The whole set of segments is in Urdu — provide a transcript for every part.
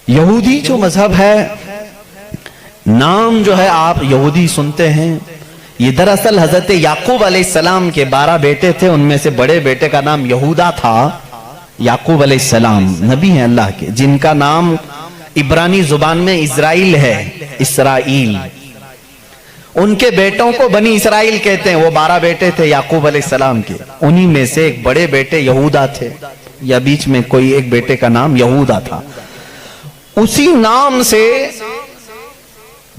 یہودی جو مذہب ہے، نام جو ہے آپ یہودی سنتے ہیں، یہ دراصل حضرت یعقوب علیہ السلام کے 12 بیٹے تھے، ان میں سے بڑے بیٹے کا نام یہودا تھا۔ یعقوب علیہ السلام نبی ہیں اللہ کے، جن کا نام عبرانی زبان میں اسرائیل ہے، اسرائیل۔ ان کے بیٹوں کو بنی اسرائیل کہتے ہیں۔ وہ 12 بیٹے تھے یعقوب علیہ السلام کے، انہی میں سے ایک بڑے بیٹے یہودا تھے، یا بیچ میں کوئی ایک بیٹے کا نام یہودا تھا۔ اسی نام سے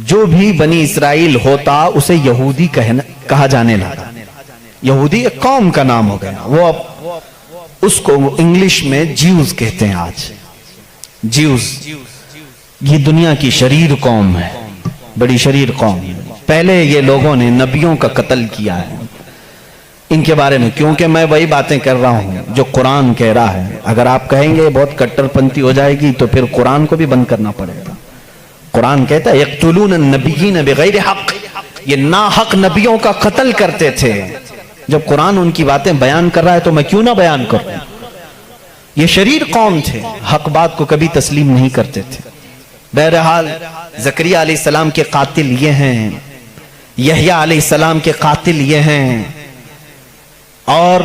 جو بھی بنی اسرائیل ہوتا اسے یہودی کہا جانے لگا۔ یہودی ایک قوم کا نام ہو گیا، وہ اس کو انگلش میں جیوز کہتے ہیں آج۔ جیوز یہ دنیا کی شریر قوم ہے، بڑی شریر قوم ہے۔ پہلے یہ لوگوں نے نبیوں کا قتل کیا ہے۔ ان کے بارے میں کیونکہ میں وہی باتیں کر رہا ہوں جو قرآن کہہ رہا ہے۔ اگر آپ کہیں گے بہت کٹر پنتھی ہو جائے گی تو پھر قرآن کو بھی بند کرنا پڑے گا۔ قرآن کہتا ہے یقتلون النبیین بغیر حق، یہ ناحق نبیوں کا قتل کرتے تھے۔ جب قرآن ان کی باتیں بیان کر رہا ہے تو میں کیوں نہ بیان کروں؟ یہ شریر قوم تھے، حق بات کو کبھی تسلیم نہیں کرتے تھے۔ بہرحال زکریا علیہ السلام کے قاتل یہ ہیں، یحییٰ علیہ السلام کے قاتل یہ ہیں، اور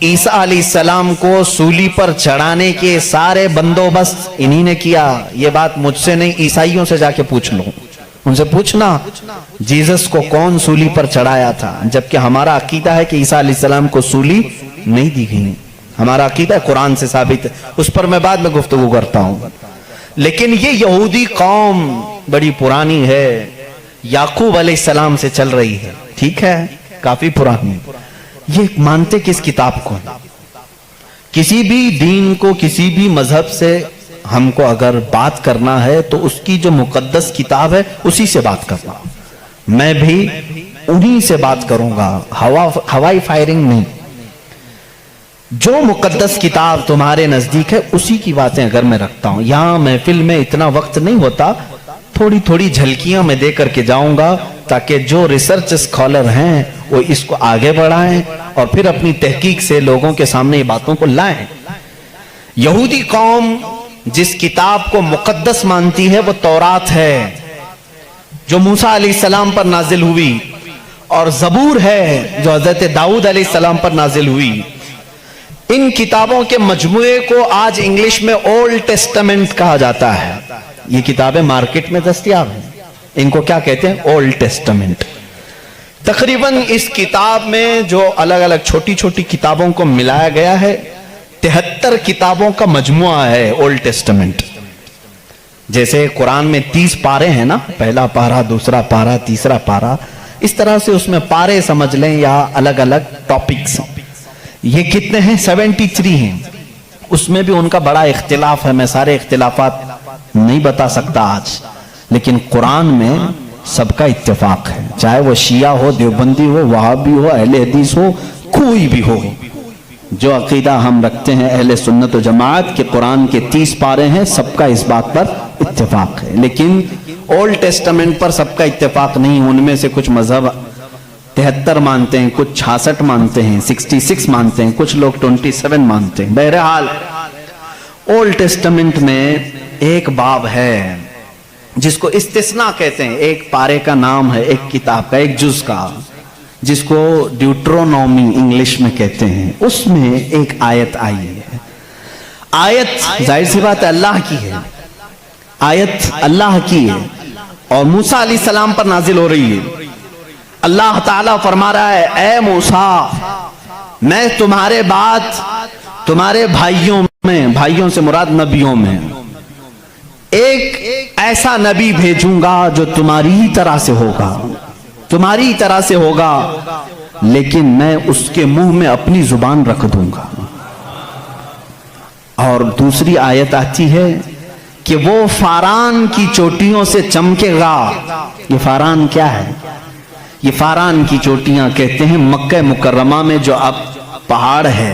عیسیٰ علیہ السلام کو سولی پر چڑھانے کے سارے بندوبست انہی نے کیا۔ یہ بات مجھ سے نہیں، عیسائیوں سے جا کے پوچھ لو، ان سے پوچھنا جیزس کو کون سولی پر چڑھایا تھا، جبکہ ہمارا عقیدہ ہے کہ عیسیٰ علیہ السلام کو سولی نہیں دی گئی۔ ہمارا عقیدہ قرآن سے ثابت ہے، اس پر میں بعد میں گفتگو کرتا ہوں۔ لیکن یہ یہودی قوم بڑی پرانی ہے، یعقوب علیہ السلام سے چل رہی ہے، ٹھیک ہے، کافی پرانی۔ یہ مانتے کس کتاب کو؟ کسی بھی دین کو، کسی بھی مذہب سے ہم کو اگر بات کرنا ہے تو اس کی جو مقدس کتاب ہے اسی سے بات کرنا۔ میں بھی انہی سے بات کروں گا، ہوائی فائرنگ نہیں۔ جو مقدس کتاب تمہارے نزدیک ہے اسی کی باتیں اگر میں رکھتا ہوں۔ یہاں محفل میں اتنا وقت نہیں ہوتا، تھوڑی تھوڑی جھلکیاں میں دے کر کے جاؤں گا تاکہ جو ریسرچ اسکالر ہیں وہ اس کو آگے بڑھائیں اور پھر اپنی تحقیق سے لوگوں کے سامنے یہ باتوں کو لائیں۔ یہودی قوم جس کتاب کو مقدس مانتی ہے وہ تورات ہے، جو موسیٰ علیہ السلام پر نازل ہوئی، اور زبور ہے جو حضرت داؤد علیہ السلام پر نازل ہوئی۔ ان کتابوں کے مجموعے کو آج انگلش میں اولڈ ٹیسٹمنٹ کہا جاتا ہے۔ یہ کتابیں مارکیٹ میں دستیاب ہیں، ان کو کیا کہتے ہیں؟ Old testament. تقریباً اس کتاب میں جو الگ الگ چھوٹی چھوٹی کتابوں کو ملایا گیا ہے 73 کتابوں کا مجموعہ ہے اولڈ ٹیسٹمنٹ۔ جیسے قرآن میں 30 پارے ہیں نا، پہلا پارا، دوسرا پارا، تیسرا پارا، اس طرح سے اس میں پارے سمجھ لیں یا الگ الگ ٹاپکس۔ یہ کتنے ہیں؟ 73 ہیں۔ اس میں بھی ان کا بڑا اختلاف ہے، میں سارے اختلافات نہیں بتا سکتا آج، لیکن قرآن میں سب کا اتفاق ہے، چاہے وہ شیعہ ہو، دیوبندی ہو، وہابی ہو، اہل حدیث ہو، کوئی بھی ہو۔ جو عقیدہ ہم رکھتے ہیں اہل سنت و جماعت کے قرآن کے 30 پارے ہیں، سب کا اس بات پر اتفاق ہے۔ لیکن اولڈ ٹیسٹمنٹ پر سب کا اتفاق نہیں، ان میں سے کچھ مذہب 73 مانتے ہیں، کچھ 66 مانتے ہیں، 66 مانتے ہیں، کچھ لوگ 27 مانتے ہیں۔ بہرحال اولڈ ٹیسٹمنٹ میں ایک باب ہے جس کو استثناء کہتے ہیں، ایک پارے کا نام ہے، ایک کتاب کا، ایک جز کا، جس کو ڈیوٹرونومی انگلش میں کہتے ہیں۔ اس میں ایک آیت آئی ہے۔ آیت ظاہر سی بات ہے اللہ کی ہے، آیت اللہ کی ہے اور موسیٰ علیہ السلام پر نازل ہو رہی ہے۔ اللہ تعالیٰ فرما رہا ہے اے موسیٰ، میں تمہارے بعد تمہارے بھائیوں میں، بھائیوں سے مراد نبیوں میں، ایک ایسا نبی بھیجوں گا جو تمہاری ہی طرح سے ہوگا، تمہاری ہی طرح سے ہوگا، لیکن میں اس کے منہ میں اپنی زبان رکھ دوں گا۔ اور دوسری آیت آتی ہے کہ وہ فاران کی چوٹیوں سے چمکے گا۔ یہ فاران کیا ہے؟ یہ فاران کی چوٹیاں کہتے ہیں مکہ مکرمہ میں جو اب پہاڑ ہے،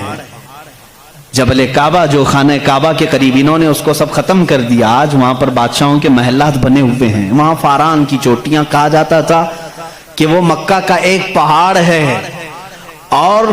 جبل کعبہ جو خانہ کعبہ کے قریب، انہوں نے اس کو سب ختم کر دیا، آج وہاں پر بادشاہوں کے محلات بنے ہوئے ہیں۔ وہاں فاران کی چوٹیاں کہا جاتا تھا کہ وہ مکہ کا ایک پہاڑ ہے، اور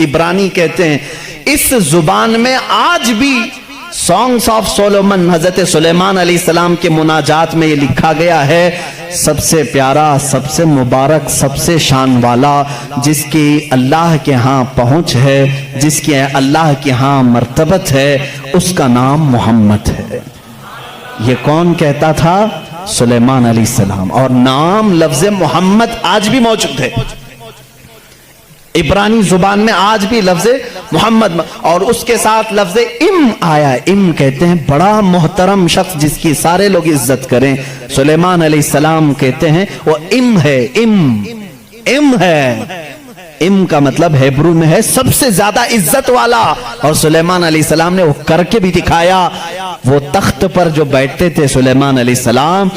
عبرانی کہتے ہیں. اس زبان میں آج بھی سانگس آف سولومن، حضرت سلیمان علیہ السلام کے مناجات میں یہ لکھا گیا ہے، سب سے پیارا، سب سے مبارک، سب سے شان والا، جس کی اللہ کے ہاں پہنچ ہے، جس کی اللہ کے ہاں مرتبت ہے، اس کا نام محمد ہے. یہ کون کہتا تھا؟ سلیمان علیہ السلام. اور نام لفظ محمد آج بھی موجود ہے عبرانی زبان میں، آج بھی لفظ محمد، اور اس کے ساتھ لفظ ام آیا. ام کہتے ہیں بڑا محترم شخص جس کی سارے لوگ عزت کریں. سلیمان علیہ السلام کہتے ہیں وہ ام ہے، ام ہے. ام کا مطلب ہیبرو میں ہے سب سے زیادہ عزت والا. اور سلیمان علیہ السلام نے وہ کر کے بھی دکھایا. وہ تخت پر جو بیٹھتے تھے سلیمان علیہ السلام،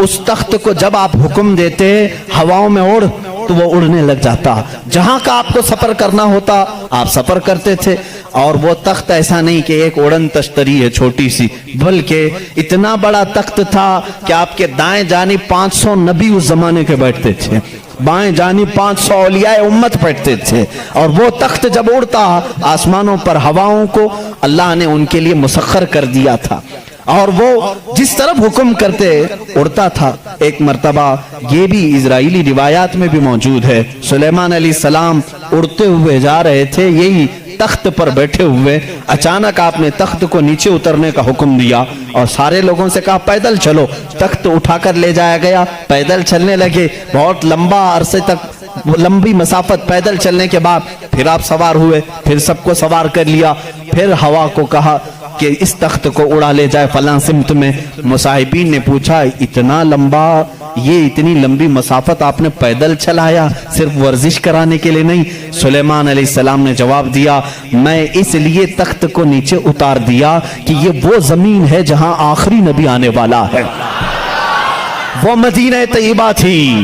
اس تخت کو جب آپ حکم دیتے ہواؤں میں اڑ تو وہ اڑنے لگ جاتا. جہاں کا آپ کو سفر کرنا ہوتا آپ سفر کرتے تھے. اور وہ تخت ایسا نہیں کہ ایک اڑن تشتری ہے چھوٹی سی، بلکہ اتنا بڑا تخت تھا کہ آپ کے دائیں جانب 500 نبی اس زمانے کے بیٹھتے تھے، بائیں جانب 500 اولیاء امت بیٹھتے تھے. اور وہ تخت جب اڑتا آسمانوں پر ہواؤں کو اللہ نے ان کے لیے مسخر کر دیا تھا، اور وہ جس طرف حکم کرتے اڑتا تھا. ایک مرتبہ یہ بھی اسرائیلی روایات میں بھی موجود ہے، سلیمان علیہ السلام اڑتے ہوئے جا رہے تھے یہی تخت پر بیٹھے ہوئے، اچانک آپ نے تخت کو نیچے اترنے کا حکم دیا اور سارے لوگوں سے کہا پیدل چلو. تخت اٹھا کر لے جایا گیا، پیدل چلنے لگے. بہت لمبا عرصے تک، لمبی مسافت پیدل چلنے کے بعد پھر آپ سوار ہوئے، پھر سب کو سوار کر لیا. پھر ہوا کو کہا کہ اس تخت کو اڑا لے جائے فلاں سمت میں. مصاحبین نے پوچھا اتنا لمبا، یہ اتنی لمبی مسافت آپ نے پیدل چلایا صرف ورزش کرانے کے لیے نہیں؟ سلیمان علیہ السلام نے جواب دیا میں اس لیے تخت کو نیچے اتار دیا کہ یہ وہ زمین ہے جہاں آخری نبی آنے والا ہے. وہ مدینہ طیبہ تھی،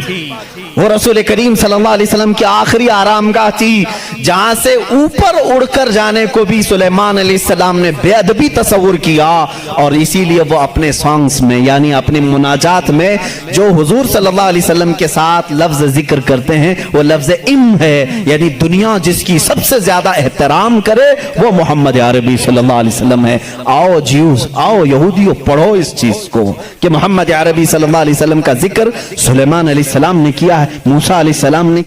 وہ رسول کریم صلی اللہ علیہ وسلم کی آخری آرام گاہ تھی، جہاں سے اوپر اڑ کر جانے کو بھی سلیمان علیہ السلام نے بے ادبی تصور کیا. اور اسی لیے وہ اپنے سانگز میں یعنی اپنے مناجات میں جو حضور صلی اللہ علیہ وسلم کے ساتھ لفظ ذکر کرتے ہیں وہ لفظ ام ہے، یعنی دنیا جس کی سب سے زیادہ احترام کرے وہ محمد عربی صلی اللہ علیہ وسلم ہے. آؤ جیوز، آؤ یہودیوں، پڑھو اس چیز کو کہ محمد عربی صلی اللہ علیہ وسلم کا ذکر سلیمان علیہ السلام نے کیا ہے، موسیٰ علیہ السلام نے